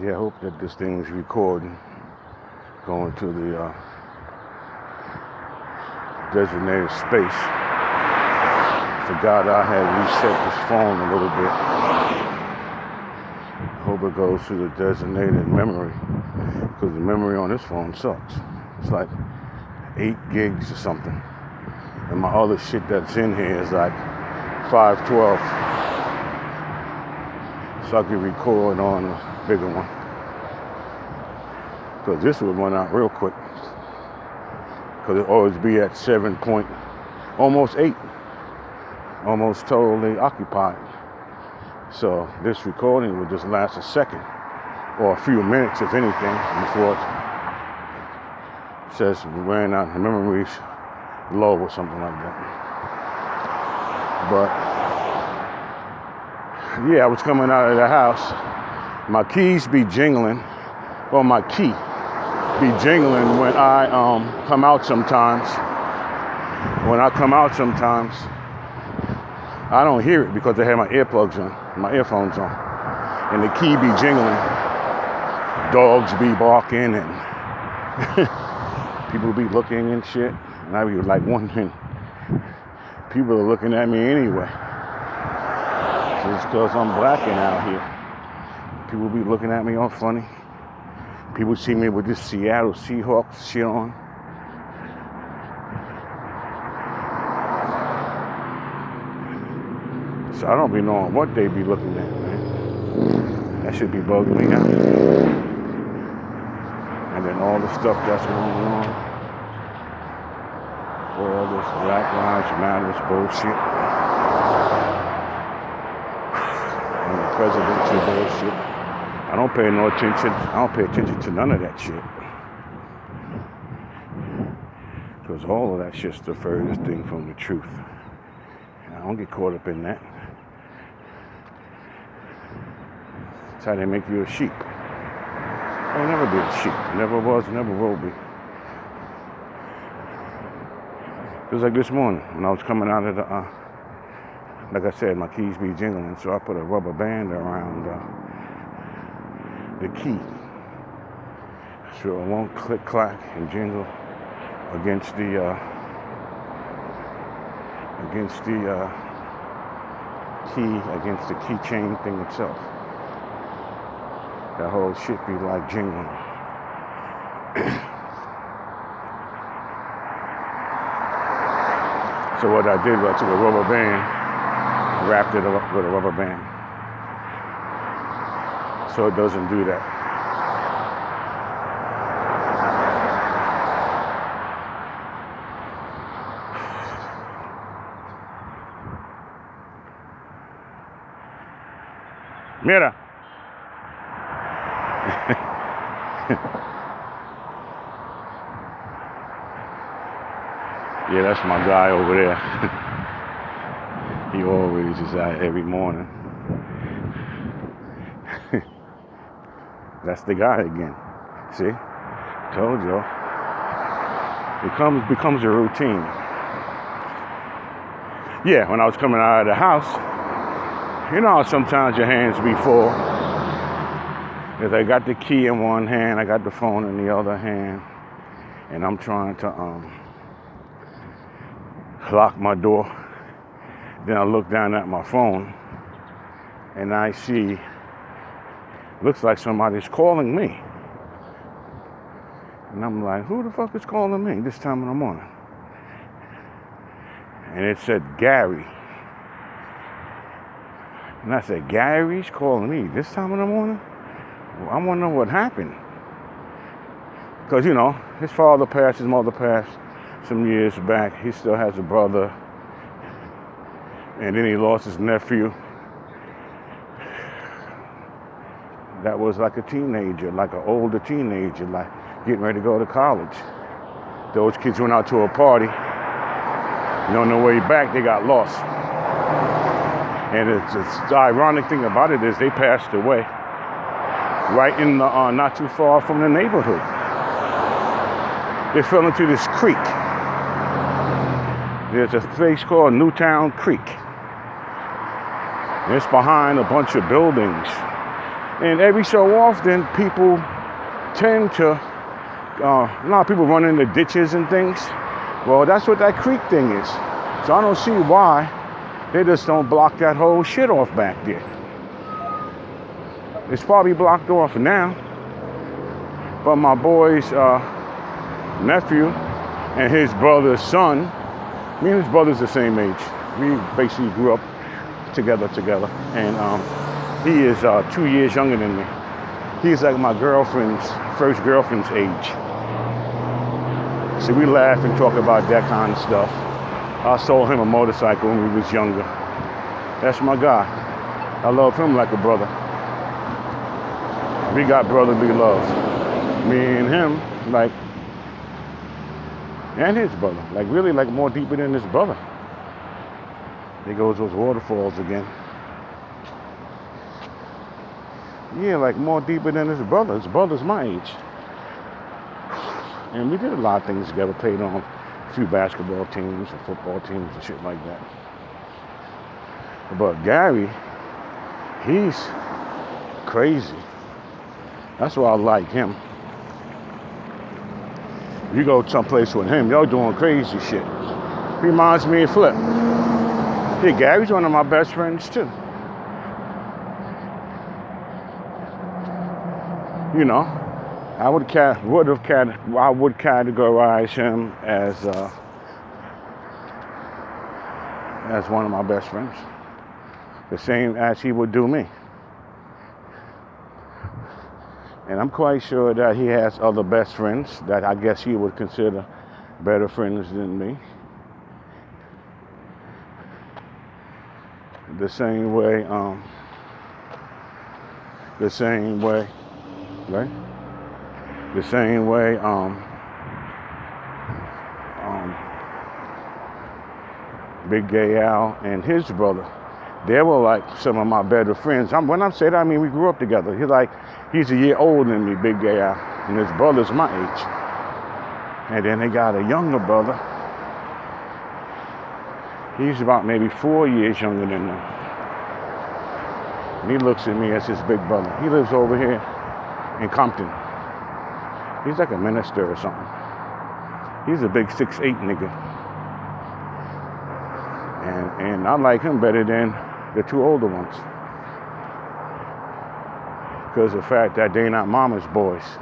Yeah, I hope that this thing is recording. Going to the designated space. Forgot I had reset this phone a little bit. Hope it goes to the designated memory, because the memory on this phone sucks. It's like 8 gigs or something. And my other shit that's in here is like 512. So I can record on a bigger one. Because this would run out real quick. Because it always be at 7 point, almost 8. Almost totally occupied. So this recording would just last a second. Or a few minutes, if anything, before it says we ran out, the memory's low or something like that. But yeah, I was coming out of the house. My keys be jingling. Well, my key be jingling when I come out sometimes. When I come out sometimes, I don't hear it because I have my earplugs on, my earphones on, and the key be jingling. Dogs be barking and people be looking and shit, and I be like wondering, people are looking at me anyway. Just because I'm blacking out here. People be looking at me all funny. People see me with this Seattle Seahawks shit on. So I don't be knowing what they be looking at, man. That should be bugging me out. And then all the stuff that's going on. All this Black Lives Matter bullshit. And the presidential bullshit. I don't pay no attention. I don't pay attention to none of that shit. Because all of that shit's the furthest thing from the truth. And I don't get caught up in that. That's how they make you a sheep. I'll never be a sheep. Never was, never will be. Just like this morning, when I was coming out of the, like I said, my keys be jingling, so I put a rubber band around the key, so it won't click, clack, and jingle against the key, against the keychain thing itself. That whole shit be like jingling. So what I did was I took a rubber band, wrapped it up with a rubber band, so it doesn't do that. Mira. Yeah, that's my guy over there. He always is out every morning. That's the guy again. See? Told y'all. It becomes a routine. Yeah, when I was coming out of the house, you know how sometimes your hands be full. Because I got the key in one hand, I got the phone in the other hand, and I'm trying to lock my door. Then I look down at my phone, and I see, looks like somebody's calling me. And I'm like, who the fuck is calling me this time in the morning? And it said Gary. And I said, Gary's calling me this time in the morning? Well, I want to know what happened. Because, you know, his father passed, his mother passed some years back. He still has a brother. And then he lost his nephew. That was like a teenager, like an older teenager, like getting ready to go to college. Those kids went out to a party. And on their way back, they got lost. And it's the ironic thing about it is they passed away right in the, not too far from the neighborhood. They fell into this creek. There's a place called Newtown Creek. And it's behind a bunch of buildings. And every so often, people tend to, a lot of people run into ditches and things. Well, that's what that creek thing is. So I don't see why they just don't block that whole shit off back there. It's probably blocked off now. But my boy's nephew and his brother's son, me and his brother's the same age. We basically grew up together. And he is 2 years younger than me. He's like my first girlfriend's age. So we laugh and talk about that kind of stuff. I sold him a motorcycle when we was younger. That's my guy. I love him like a brother. We got brotherly love. Me and him, like, and his brother, like really like more deeper than his brother. There goes those waterfalls again. Yeah, like more deeper than his brother. His brother's my age. And we did a lot of things together, played on a few basketball teams and football teams and shit like that. But Gary, he's crazy. That's why I like him. You go someplace with him, y'all doing crazy shit. Reminds me of Flip. Yeah, Gary's one of my best friends too. You know, I would categorize him as one of my best friends. The same as he would do me. And I'm quite sure that he has other best friends that I guess he would consider better friends than me. The same way, right? The same way, Big Gay Al and his brother, they were like some of my better friends. When I say that, I mean we grew up together. He's a year older than me, Big Gay Al, and his brother's my age. And then they got a younger brother. He's about maybe 4 years younger than them. And he looks at me as his big brother. He lives over here in Compton. He's like a minister or something. He's a big 6'8" nigga. And I like him better than the two older ones. Because of the fact that they're not mama's boys.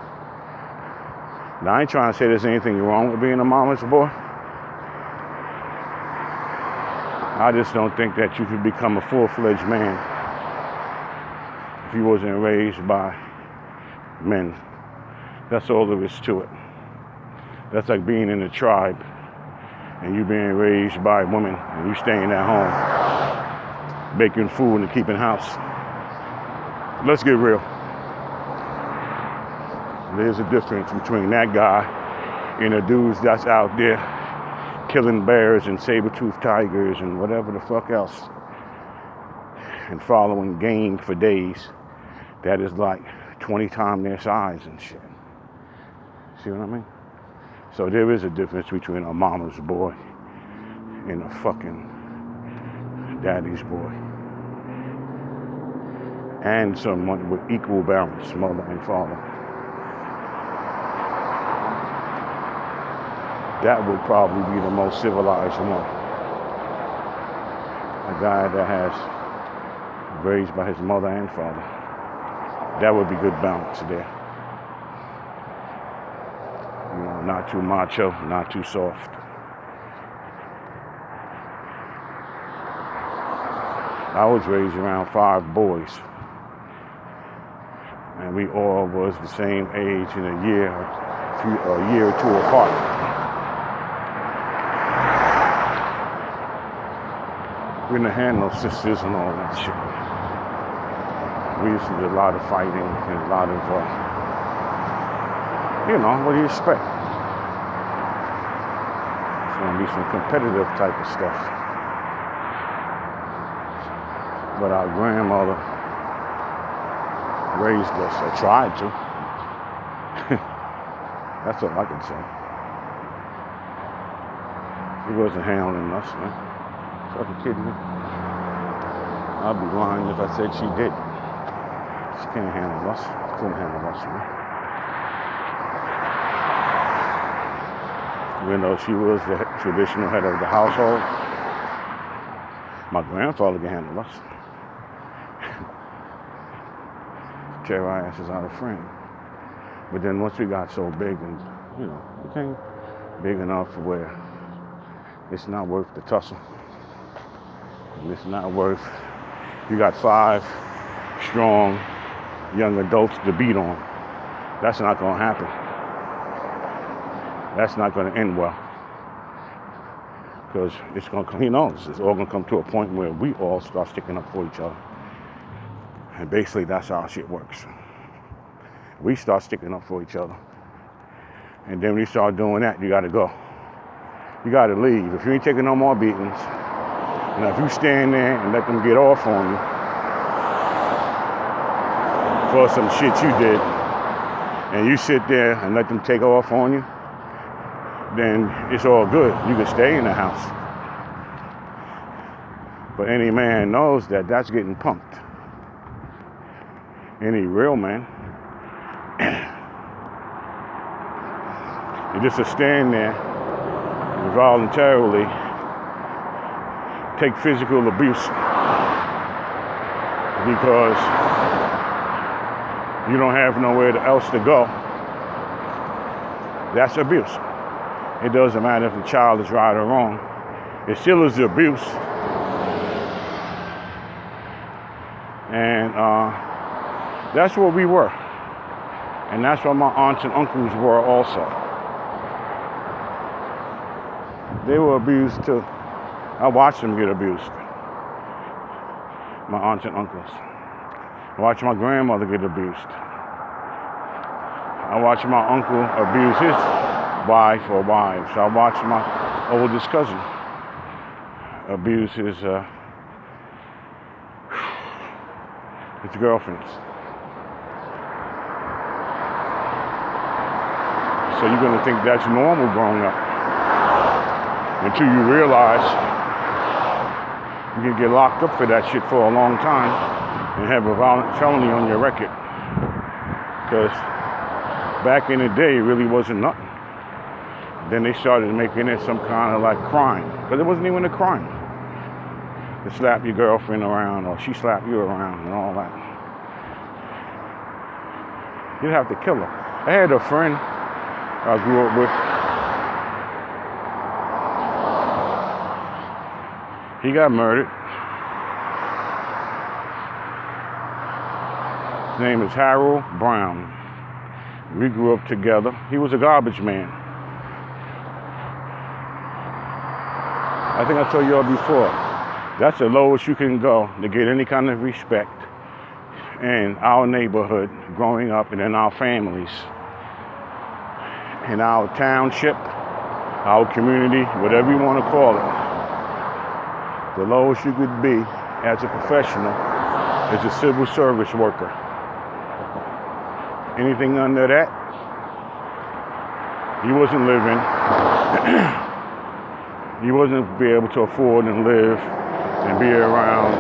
Now, I ain't trying to say there's anything wrong with being a mama's boy. I just don't think that you could become a full-fledged man if you wasn't raised by men. That's all there is to it. That's like being in a tribe and you being raised by women and you staying at home, baking food and keeping house. Let's get real. There's a difference between that guy and the dudes that's out there killing bears and saber-toothed tigers and whatever the fuck else and following game for days that is like 20 times their size and shit. See what I mean? So there is a difference between a mama's boy and a fucking daddy's boy. And someone with equal balance, mother and father. That would probably be the most civilized one. A guy that has raised by his mother and father. That would be good balance there. You know, not too macho, not too soft. I was raised around 5 boys. And we all was the same age in a year or two apart. We didn't have no sisters and all that shit. We used to do a lot of fighting and a lot of, what do you expect? It's gonna be some competitive type of stuff. But our grandmother raised us, or tried to. That's all I can say. She wasn't handling us, man. Fucking kidding me? I'd be lying if I said she did. She can't handle us. Couldn't handle us, man. Even though she was the traditional head of the household, my grandfather can handle us. Tear our asses out of frame. But then once we got so big and, became big enough where it's not worth the tussle. And it's not worth, you got 5 strong young adults to beat on. That's not going to happen. That's not going to end well. Because it's going to, it's all going to come to a point where we all start sticking up for each other. And basically that's how shit works. We start sticking up for each other. And then when you start doing that, you got to go. You got to leave. If you ain't taking no more beatings, if you stand there and let them get off on you for some shit you did, and you sit there and let them take off on you, then it's all good. You can stay in the house. But any man knows that that's getting pumped. Any real man. You just to stand there and voluntarily take physical abuse because you don't have nowhere else to go. That's abuse. It doesn't matter if the child is right or wrong. It still is abuse. And that's what we were. And that's what my aunts and uncles were also. They were abused too. I watched them get abused. My aunts and uncles. I watched my grandmother get abused. I watched my uncle abuse his wife or wives. I watched my oldest cousin abuse his girlfriends. So you're gonna think that's normal growing up until you realize you can get locked up for that shit for a long time and have a violent felony on your record. Because back in the day, it really wasn't nothing. Then they started making it some kind of like crime. But it wasn't even a crime to slap your girlfriend around or she slapped you around and all that. You'd have to kill her. I had a friend I grew up with. He got murdered. His name is Harold Brown. We grew up together. He was a garbage man. I think I told you all before, that's the lowest you can go to get any kind of respect in our neighborhood growing up and in our families, in our township, our community, whatever you want to call it. The lowest you could be as a professional is a civil service worker. Anything under that, you wasn't living. You wasn't be able to afford and live and be around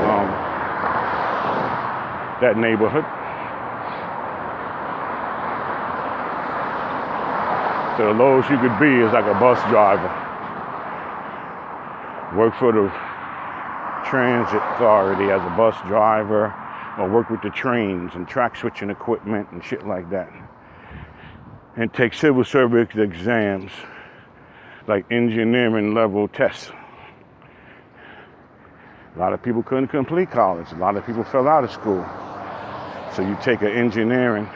that neighborhood. So the lowest you could be is like a bus driver. Work for the transit authority as a bus driver, or work with the trains and track switching equipment and shit like that. And take civil service exams, like engineering level tests. A lot of people couldn't complete college. A lot of people fell out of school. So you take an engineering,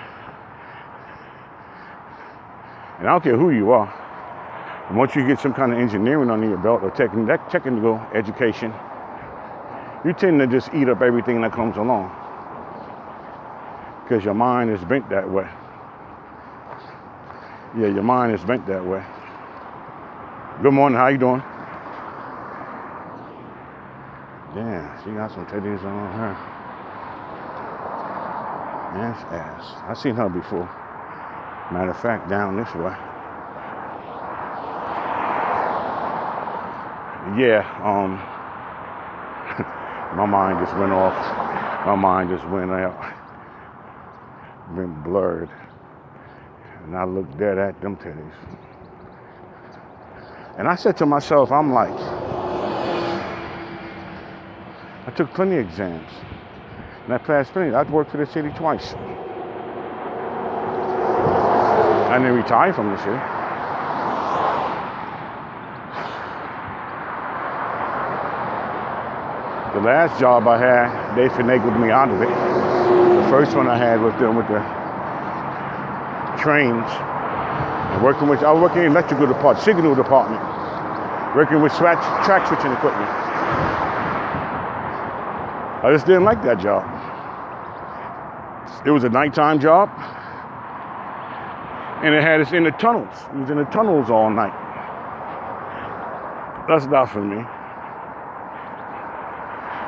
and I don't care who you are, and once you get some kind of engineering under your belt or technical education, you tend to just eat up everything that comes along. Because your mind is bent that way. Yeah, your mind is bent that way. Good morning, how you doing? Damn, she got some titties on her. Ass. I've seen her before. Matter of fact, down this way. Yeah, my mind just went off. My mind just went out. been blurred. And I looked dead at them titties. And I said to myself, I'm like, I took plenty of exams. And I passed plenty. I've worked for the city twice. I didn't retire from the city. The last job I had, they finagled me out of it. The first one I had was dealing with the trains. And I was working in electrical department, signal department, working with track switching equipment. I just didn't like that job. It was a nighttime job, and it had us in the tunnels. It was in the tunnels all night. That's not for me.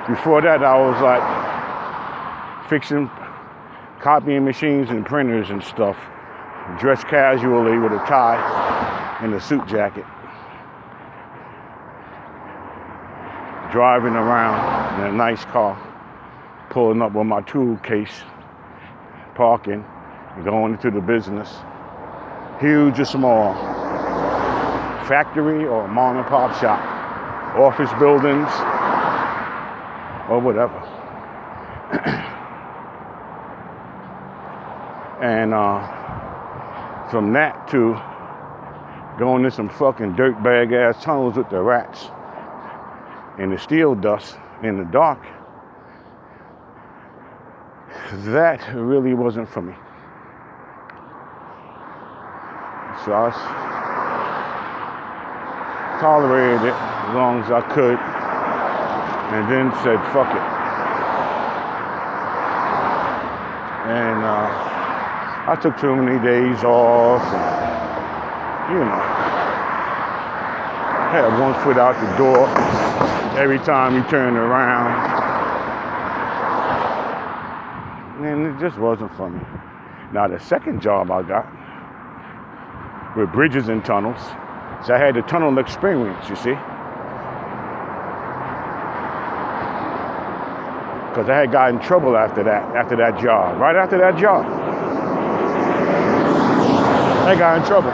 Before that, I was like fixing copying machines and printers and stuff, dressed casually with a tie and a suit jacket, driving around in a nice car, pulling up with my tool case, parking, and going into the business, huge or small, factory or mom and pop shop, office buildings, or whatever. And from that to going in some fucking dirtbag ass tunnels with the rats and the steel dust in the dark, that really wasn't for me. So I tolerated it as long as I could, and then said, fuck it. And I took too many days off, and, had one foot out the door every time you turned around. And it just wasn't for me. Now, the second job I got with bridges and tunnels, so I had the tunnel experience, you see. Because I had got in trouble after that job. Right after that job, I got in trouble.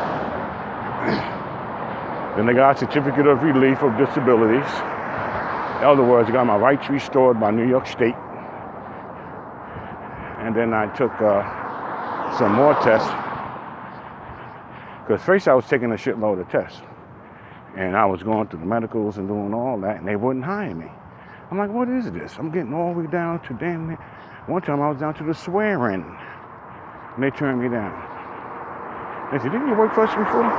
Then I got a certificate of relief of disabilities. In other words, I got my rights restored by New York State. And then I took some more tests. Because first I was taking a shitload of tests. And I was going through the medicals and doing all that, and they wouldn't hire me. I'm like, what is this? I'm getting all the way down to damn near. One time I was down to the swearing, and they turned me down. They said, didn't you work for us before?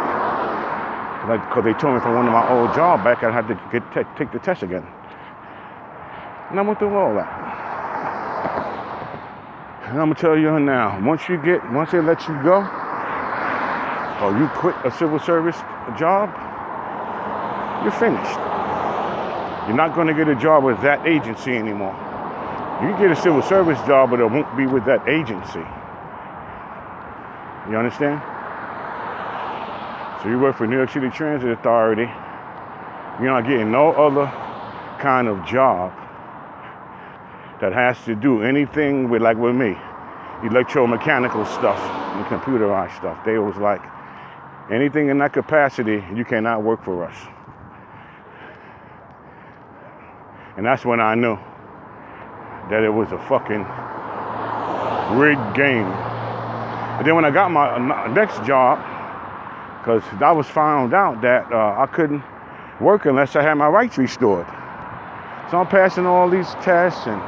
Because they told me if I wanted my old job back, I'd have to take the test again. And I went through all that. And I'm going to tell you now, once they let you go, or you quit a civil service job, you're finished. You're not going to get a job with that agency anymore. You can get a civil service job, but it won't be with that agency. You understand? So you work for New York City Transit Authority, you're not getting no other kind of job that has to do anything with me, electromechanical stuff and computerized stuff. They was like, anything in that capacity, you cannot work for us. And that's when I knew that it was a fucking rigged game. And then when I got my next job, because I was found out that I couldn't work unless I had my rights restored. So I'm passing all these tests and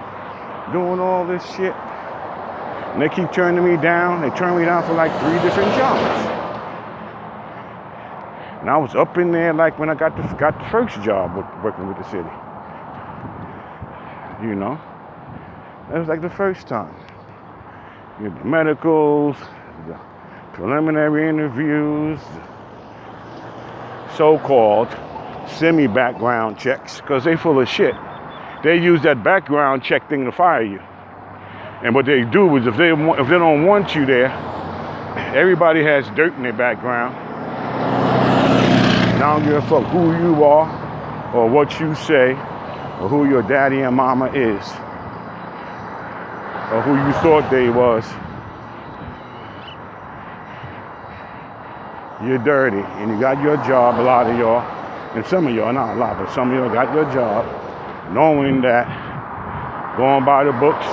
doing all this shit. And they keep turning me down. They turned me down for 3 different jobs. And I was up in there when I got the first job working with the city. That was the first time. You get the medicals, the preliminary interviews, so-called semi-background checks, because they full of shit. They use that background check thing to fire you. And what they do is if they don't want you there, everybody has dirt in their background. And I don't give a fuck who you are or what you say or who your daddy and mama is or who you thought they was. you're dirty, and you got your job, a lot of y'all, and some of y'all, not a lot, but some of y'all got your job, knowing that, going by the books,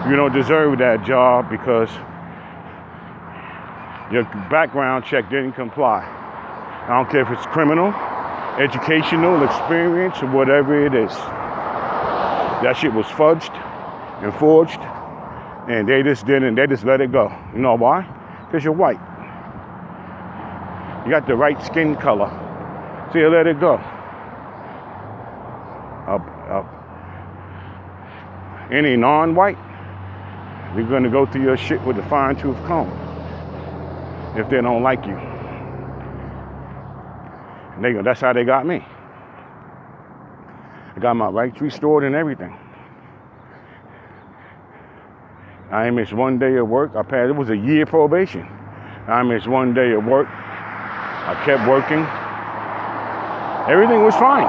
you don't deserve that job because your background check didn't comply. I don't care if it's criminal, educational, experience, or whatever it is. That shit was fudged and forged, and they just let it go. You know why? Because you're white. You got the right skin color, so you let it go. Any non-white, you're gonna go through your shit with a fine-tooth comb if they don't like you. And that's how they got me. I got my rights restored and everything. I missed one day of work. It was a year probation. I missed one day of work. I kept working. Everything was fine.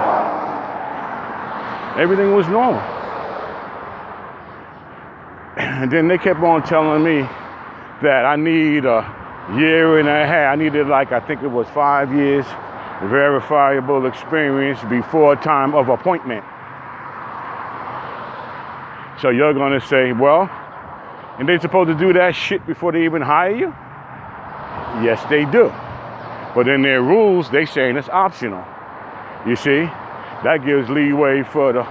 Everything was normal. And then they kept on telling me that I need a year and a half. I needed I think it was 5 years verifiable experience before time of appointment. So you're gonna say, well, and they're supposed to do that shit before they even hire you? Yes, they do. But in their rules, they saying it's optional. You see, that gives leeway for the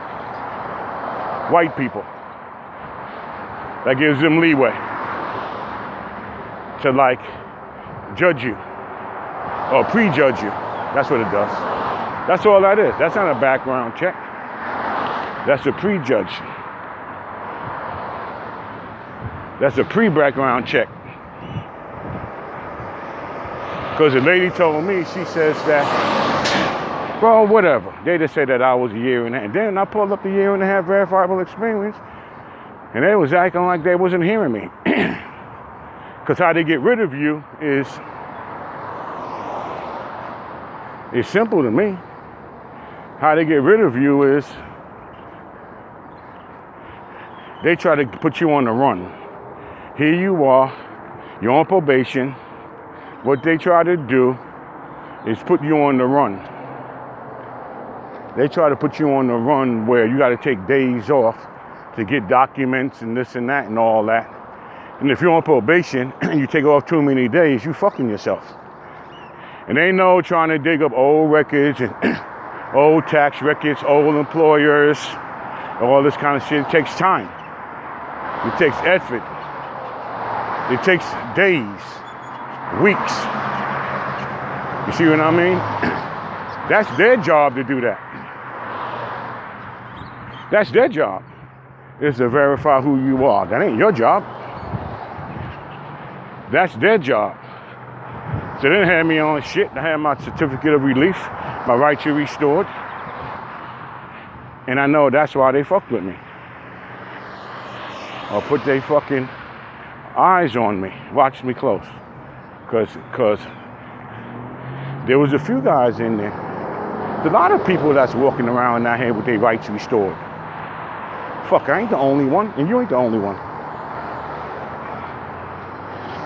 white people. That gives them leeway to judge you or prejudge you. That's what it does. That's all that is. That's not a background check. That's a prejudge. That's a pre-background check. Because the lady told me, she says that, well, whatever. They just said that I was a year and a half. Then I pulled up the year and a half verifiable experience, and they was acting like they wasn't hearing me. Because how they get rid of you is simple to me. How they get rid of you is they try to put you on the run. Here you are, you're on probation. What they try to do is put you on the run. They try to put you on the run where you got to take days off to get documents and this and that and all that. And if you're on probation and you take off too many days, you fucking yourself. And they know trying to dig up old records and old tax records, old employers, all this kind of shit. It takes time. It takes effort. It takes days, weeks. You see what I mean? That's their job to do that. That's their job, is to verify who you are. That ain't your job. That's their job. So they didn't have me on shit. I had my certificate of relief, my rights are restored. And I know that's why they fucked with me. Or put their fucking eyes on me, watched me close. Cause there was a few guys in there. There's a lot of people that's walking around out here with their rights restored. Fuck, I ain't the only one, and you ain't the only one.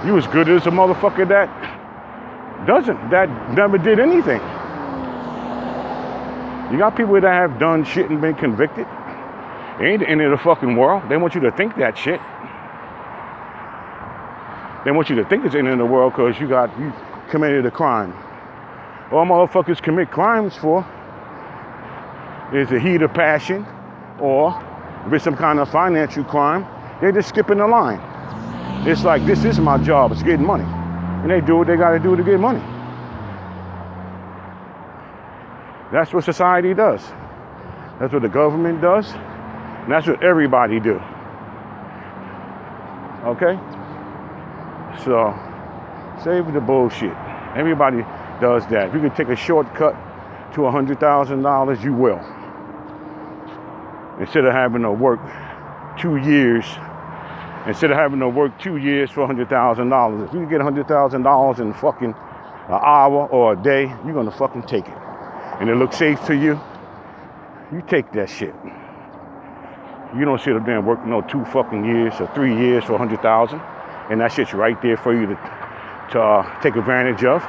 You as good as a motherfucker that never did anything. You got people that have done shit and been convicted. It ain't the end of the fucking world. They want you to think that shit. They want you to think it's the end of the world because you committed a crime. All motherfuckers commit crimes for is the heat of passion, or if it's some kind of financial crime, they're just skipping the line. It's like, this is my job, it's getting money. And they do what they gotta do to get money. That's what society does. That's what the government does. And that's what everybody do. Okay? So, save the bullshit. Everybody does that. If you can take a shortcut to $100,000, you will. Instead of having to work 2 years. Instead of having to work 2 years for $100,000. If you can get $100,000 in fucking an hour or a day, you're gonna fucking take it. And it looks safe to you, you take that shit. You don't sit up there and work 2 fucking years or 3 years for $100,000, and that shit's right there for you to take advantage of.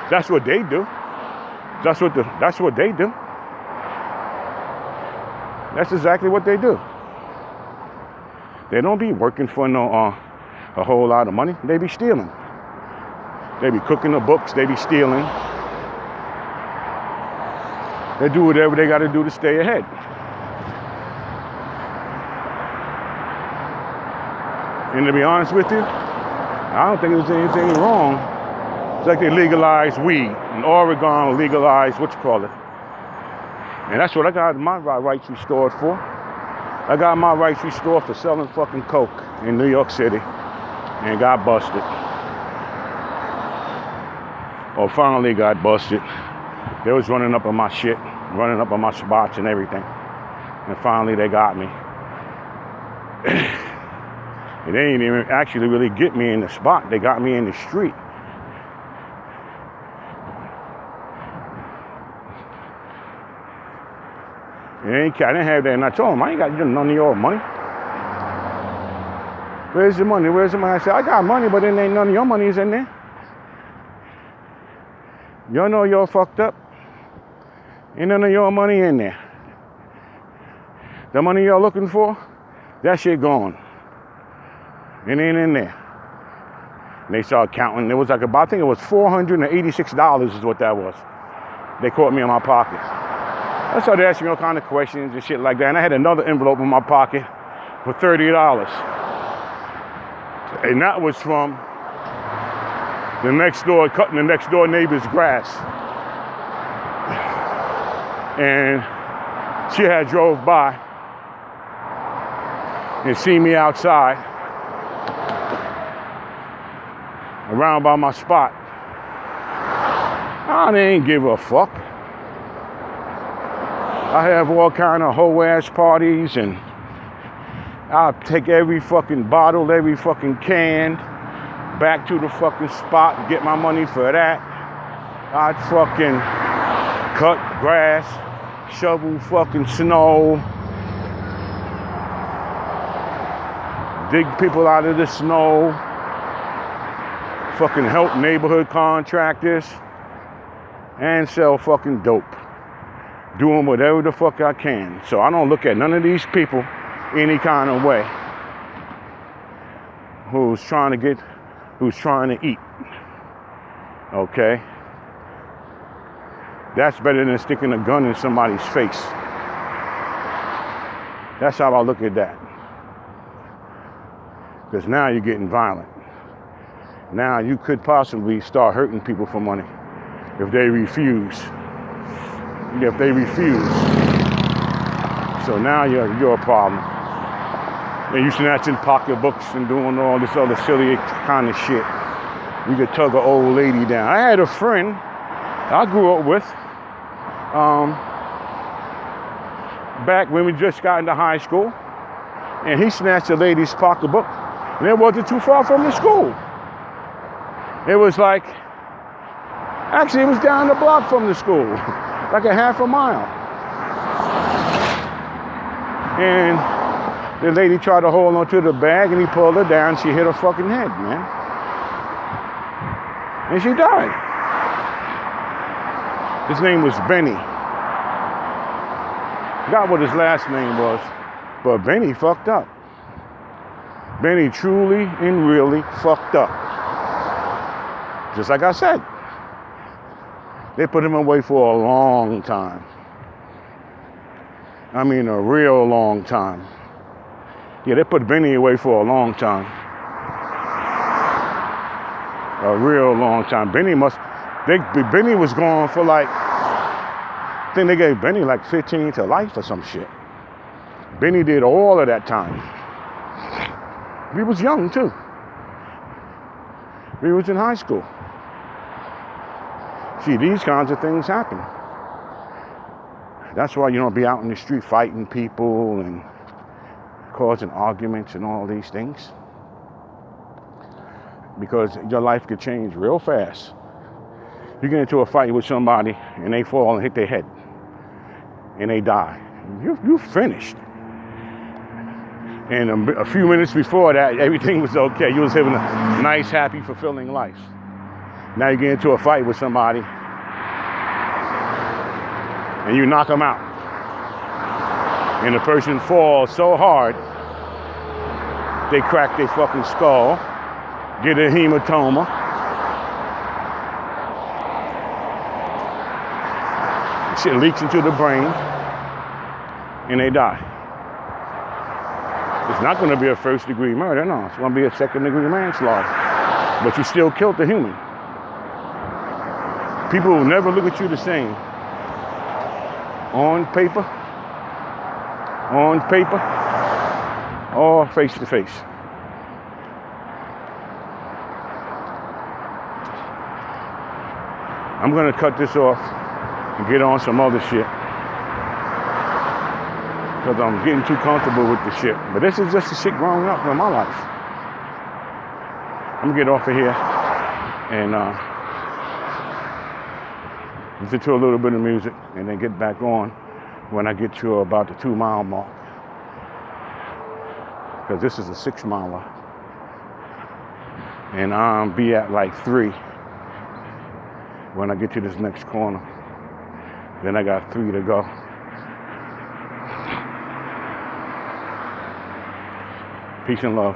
That's what they do. That's what they do. That's exactly what they do. They don't be working for a whole lot of money. They be stealing. They be cooking the books. They be stealing. They do whatever they got to do to stay ahead. And to be honest with you, I don't think there's anything wrong. It's like they legalized weed. In Oregon, legalized and that's what I got my rights restored for. I got my rights restored for selling fucking coke in New York City and got busted. Or finally got busted. They was running up on my shit, running up on my spots and everything. And finally they got me. And they didn't even actually really get me in the spot. They got me in the street. And I didn't have that. And I told them, I ain't got none of your money. Where's the money? Where's the money? I said, I got money, but then ain't none of your money is in there. You know you're fucked up. Ain't none of your money in there. The money you're looking for, that shit gone. It ain't in there. And they started counting. It was like I think it was $486 is what that was. They caught me in my pocket. I started asking all kind of questions and shit like that. And I had another envelope in my pocket for $30. And that was from the next door, cutting the next door neighbor's grass. And she had drove by and seen me outside around by my spot. I didn't give a fuck. I have all kind of hoe ass parties and I'll take every fucking bottle, every fucking can back to the fucking spot and get my money for that. I'd fucking cut grass, shovel fucking snow, dig people out of the snow, fucking help neighborhood contractors, and sell fucking dope. Doing whatever the fuck I can. So I don't look at none of these people any kind of way who's trying to eat. Okay? That's better than sticking a gun in somebody's face. That's how I look at that. Because now you're getting violent. Now you could possibly start hurting people for money if they refuse. So now you're a problem. And you snatching pocketbooks and doing all this other silly kind of shit. You could tug an old lady down. I had a friend I grew up with back when we just got into high school, and he snatched a lady's pocketbook, and it wasn't too far from the school. It was it was down the block from the school, like a half a mile. And the lady tried to hold onto the bag, and he pulled her down. She hit her fucking head, man. And she died. His name was Benny. Forgot what his last name was, but Benny fucked up. Benny truly and really fucked up. Just like I said. They put him away for a long time. I mean, a real long time. Yeah, they put Benny away for a long time. A real long time. Benny was gone for I think they gave Benny 15 to life or some shit. Benny did all of that time. He was young too. He was in high school. See, these kinds of things happen. That's why you don't be out in the street fighting people and causing arguments and all these things. Because your life could change real fast. You get into a fight with somebody and they fall and hit their head and they die. You finished. And a few minutes before that, everything was okay. You was having a nice, happy, fulfilling life. Now you get into a fight with somebody and you knock them out. And the person falls so hard, they crack their fucking skull, get a hematoma. Shit leaks into the brain, and they die. It's not going to be a first-degree murder, no. It's going to be a second-degree manslaughter. But you still killed the human. People will never look at you the same. On paper, or face-to-face. I'm going to cut this off and get on some other shit. Because I'm getting too comfortable with the shit. But this is just the shit growing up in my life. I'm going to get off of here and listen to a little bit of music and then get back on when I get to about the 2 mile mark. Because this is a 6 miler. And I'll be at like 3 when I get to this next corner. Then I got 3 to go. Peace and love.